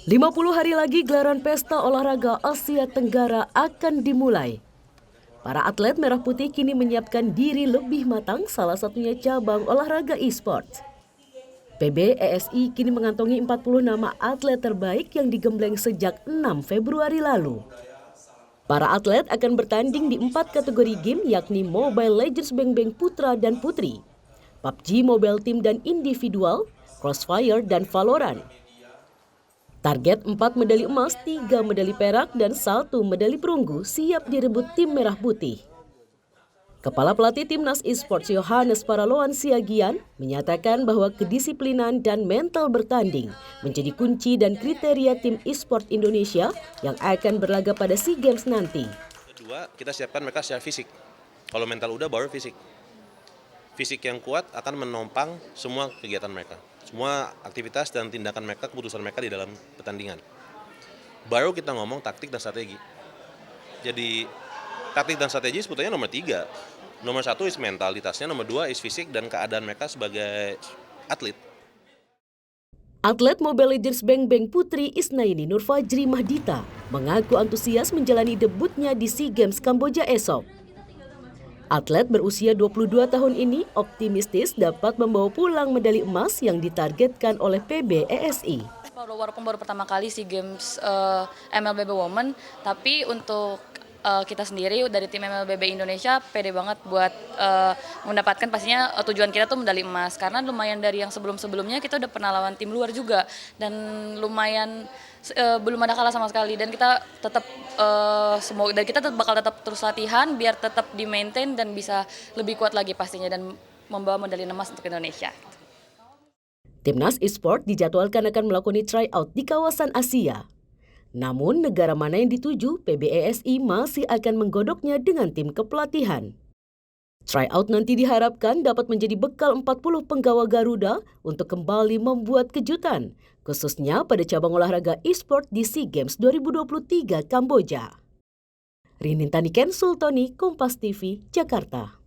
50 hari lagi gelaran Pesta Olahraga Asia Tenggara akan dimulai. Para atlet merah putih kini menyiapkan diri lebih matang, salah satunya cabang olahraga e-sports. PBESI kini mengantongi 40 nama atlet terbaik yang digembleng sejak 6 Februari lalu. Para atlet akan bertanding di 4 kategori game, yakni Mobile Legends Bang Bang Putra dan Putri, PUBG Mobile Team dan Individual, Crossfire dan Valorant. Target 4 medali emas, 3 medali perak, dan 1 medali perunggu siap direbut tim merah putih. Kepala pelatih Timnas Esports Yohanes Paraloan Siagian menyatakan bahwa kedisiplinan dan mental bertanding menjadi kunci dan kriteria tim esports Indonesia yang akan berlaga pada SEA Games nanti. Kedua, kita siapkan mereka secara fisik. Kalau mental udah, baru fisik. Fisik yang kuat akan menopang semua kegiatan mereka. Semua aktivitas dan tindakan mereka, keputusan mereka di dalam pertandingan. Baru kita ngomong taktik dan strategi. Jadi taktik dan strategi sebetulnya nomor 3. Nomor 1 is mentalitasnya, nomor 2 is fisik dan keadaan mereka sebagai atlet. Atlet Mobile Legends Bang Bang Putri Isnaini Nurfajri Mahdita mengaku antusias menjalani debutnya di SEA Games Kamboja esok. Atlet berusia 22 tahun ini optimistis dapat membawa pulang medali emas yang ditargetkan oleh PBESI. Walaupun baru pertama kali SEA Games MLBB Women, tapi untuk kita sendiri dari tim MLBB Indonesia pede banget buat mendapatkan pastinya tujuan kita tuh medali emas, karena lumayan dari yang sebelum-sebelumnya kita udah pernah lawan tim luar juga dan lumayan belum ada kalah sama sekali, dan kita tetap semoga dan kita bakal tetap terus latihan biar tetap di maintain dan bisa lebih kuat lagi pastinya dan membawa medali emas untuk Indonesia. Timnas Esports dijadwalkan akan melakoni tryout di kawasan Asia. Namun negara mana yang dituju, PBESI masih akan menggodoknya dengan tim kepelatihan. Tryout nanti diharapkan dapat menjadi bekal 40 penggawa Garuda untuk kembali membuat kejutan, khususnya pada cabang olahraga e-sport di SEA Games 2023 Kamboja. Rinintani Ken Sultoni, Kompas TV, Jakarta.